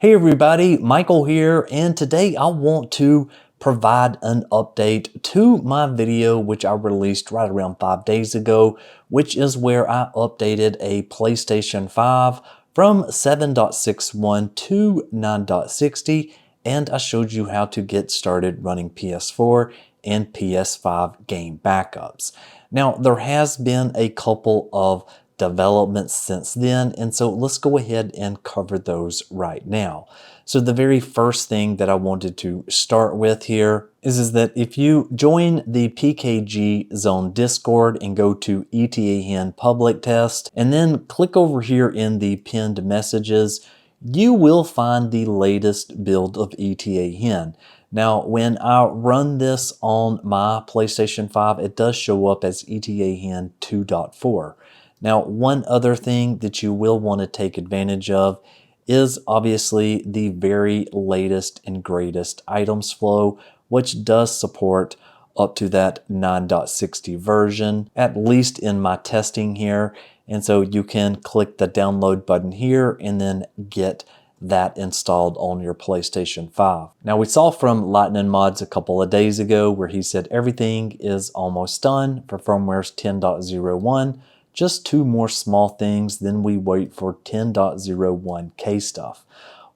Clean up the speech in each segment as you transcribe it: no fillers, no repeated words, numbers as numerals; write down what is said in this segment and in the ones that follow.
Hey everybody, Michael here, and today I want to provide an update to my video which I released right around 5 days ago, which is where I updated a PlayStation 5 from 7.61 to 9.60, and I showed you how to get started running PS4 and PS5 game backups. Now, there has been a couple of developments since then, and so let's go ahead and cover those right now. So the very first thing that I wanted to start with here is that if you join the PKG Zone Discord and go to ETA Hen Public Test and then click over here in the pinned messages, you will find the latest build of ETA Hen. Now, when I run this on my PlayStation 5, it does show up as ETA Hen 2.4. Now, one other thing that you will want to take advantage of is obviously the very latest and greatest items flow, which does support up to that 9.60 version, at least in my testing here. And so you can click the download button here and then get that installed on your PlayStation 5. Now, we saw from Lightning Mods a couple of days ago where he said everything is almost done for firmware's 10.01. Just two more small things, then we wait for 10.01 Kstuff.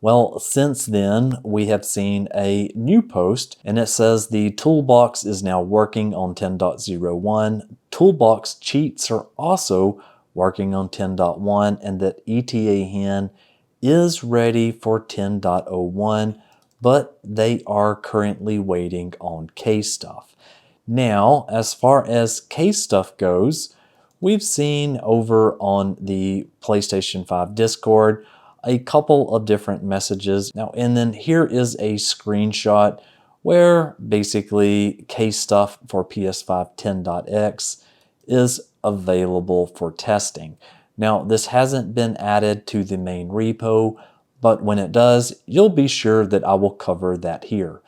Well, since then, we have seen a new post, and it says the toolbox is now working on 10.01. Toolbox cheats are also working on 10.1, and that ETA Hen is ready for 10.01, but they are currently waiting on Kstuff. Now, as far as Kstuff goes, we've seen over on the PlayStation 5 Discord a couple of different messages. Now, and then here is a screenshot where basically Kstuff for PS5 10.x is available for testing. Now, this hasn't been added to the main repo, but when it does, you'll be sure that I will cover that here.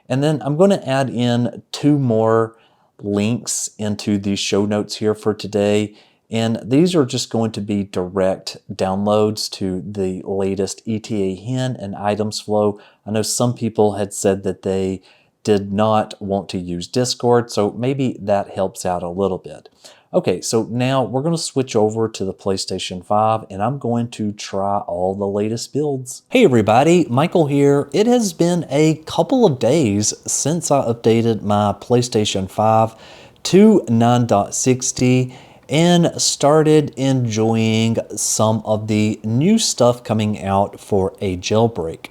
And then I'm going to add in two more links into the show notes here for today, and these are just going to be direct downloads to the latest ETA Hen and items flow. I know some people had said that they did not want to use Discord, so maybe that helps out a little bit. Okay, so now we're going to switch over to the PlayStation 5 and I'm going to try all the latest builds. Hey everybody, Michael here. It has been a couple of days since I updated my PlayStation 5 to 9.60 and started enjoying some of the new stuff coming out for a jailbreak.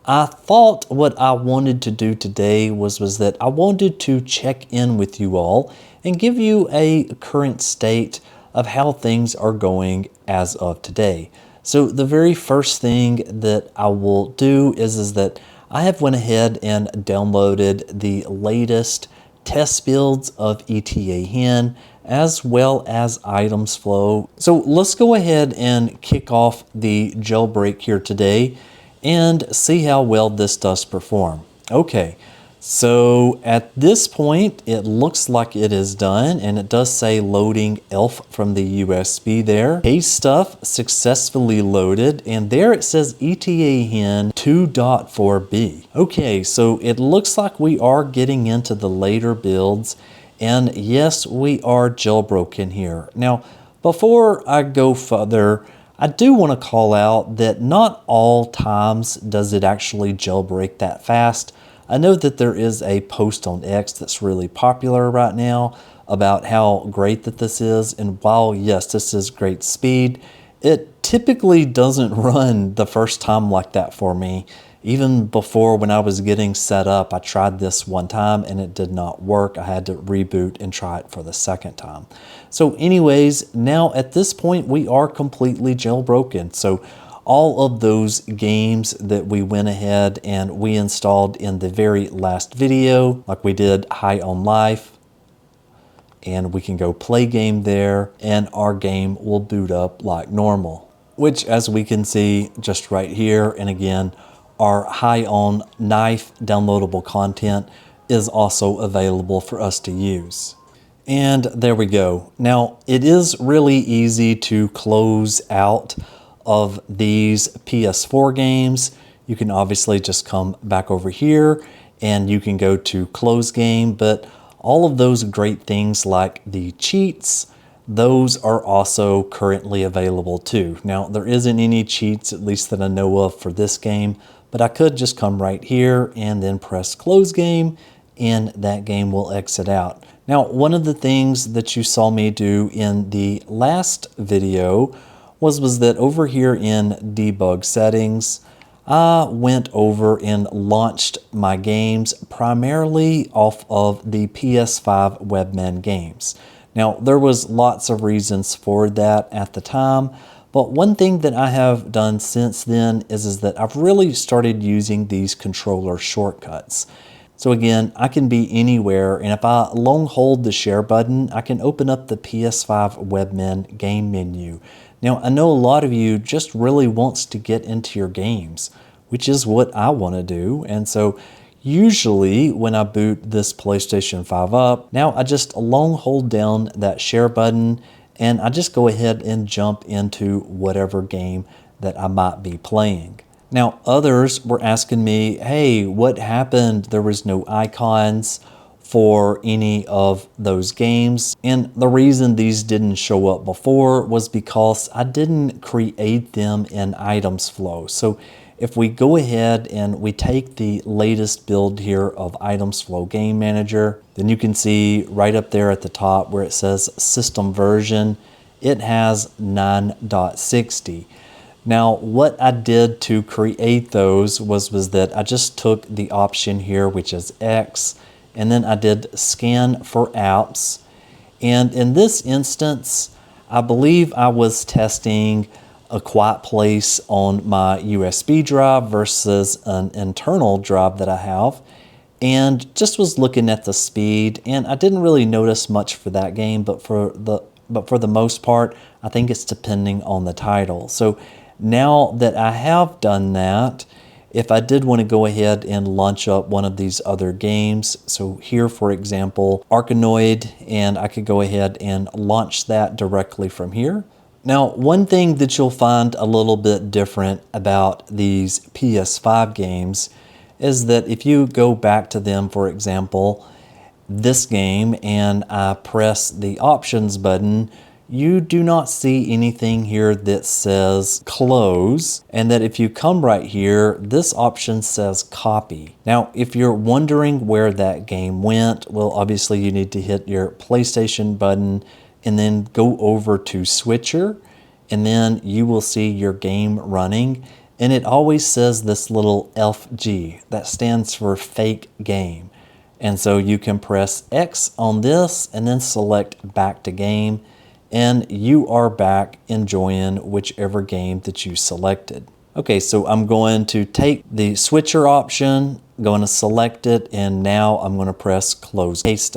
I thought what I wanted to do today was that I wanted to check in with you all and give you a current state of how things are going as of today. So the very first thing that I will do is that I have went ahead and downloaded the latest test builds of ETA Hen as well as items flow. So let's go ahead and kick off the jailbreak here today and see how well this does perform. Okay. So at this point, it looks like it is done, and it does say loading ELF from the USB there. Kstuff successfully loaded, and there it says ETA Hen 2.4b. Okay, so it looks like we are getting into the later builds, and yes, we are jailbroken here. Now, before I go further, I do want to call out that not all times does it actually jailbreak that fast. I know that there is a post on X that's really popular right now about how great that this is, and while yes, this is great speed, it typically doesn't run the first time like that for me. Even before, when I was getting set up, I tried this one time and it did not work. I had to reboot and try it for the second time. So anyways, now at this point we are completely jailbroken. So all of those games that we went ahead and we installed in the very last video, like we did High on Life, and we can go play game there, and our game will boot up like normal. Which, as we can see just right here, and again, our High on Knife downloadable content is also available for us to use. And there we go. Now, it is really easy to close out of these PS4 games you can obviously just come back over here and you can go to close game. But all of those great things like the cheats, those are also currently available too. Now, there isn't any cheats, at least that I know of, for this game, but I could just come right here and then press close game, and that game will exit out. Now, one of the things that you saw me do in the last video was that over here in debug settings, I went over and launched my games primarily off of the PS5 Webman games. Now, there was lots of reasons for that at the time, but one thing that I have done since then is that I've really started using these controller shortcuts. So again, I can be anywhere, and if I long hold the share button, I can open up the PS5 Webman game menu. Now, I know a lot of you just really wants to get into your games, which is what I want to do. And so usually when I boot this PlayStation 5 up, now I just long hold down that share button and I just go ahead and jump into whatever game that I might be playing. Now, others were asking me, hey, what happened? There was no icons for any of those games. And the reason these didn't show up before was because I didn't create them in items flow. So if we go ahead and we take the latest build here of items flow game manager, then you can see right up there at the top where it says system version, it has 9.60. Now, what I did to create those was that I just took the option here, which is X, and then I did scan for apps. And in this instance, I believe I was testing a quiet place on my USB drive versus an internal drive that I have, and just was looking at the speed, and I didn't really notice much for that game, but for the most part, I think it's depending on the title. So now that I have done that, if I did want to go ahead and launch up one of these other games, so here, for example, Arkanoid, and I could go ahead and launch that directly from here. Now, one thing that you'll find a little bit different about these PS5 games is that if you go back to them, for example, this game, and I press the options button, you do not see anything here that says close, and that if you come right here, this option says copy. Now, if you're wondering where that game went, well, obviously you need to hit your PlayStation button and then go over to switcher, and then you will see your game running, and it always says this little FG, that stands for fake game. And so you can press X on this and then select back to game, and you are back enjoying whichever game that you selected. Okay, so I'm going to take the switcher option, going to select it, and now I'm going to press close. Kstuff.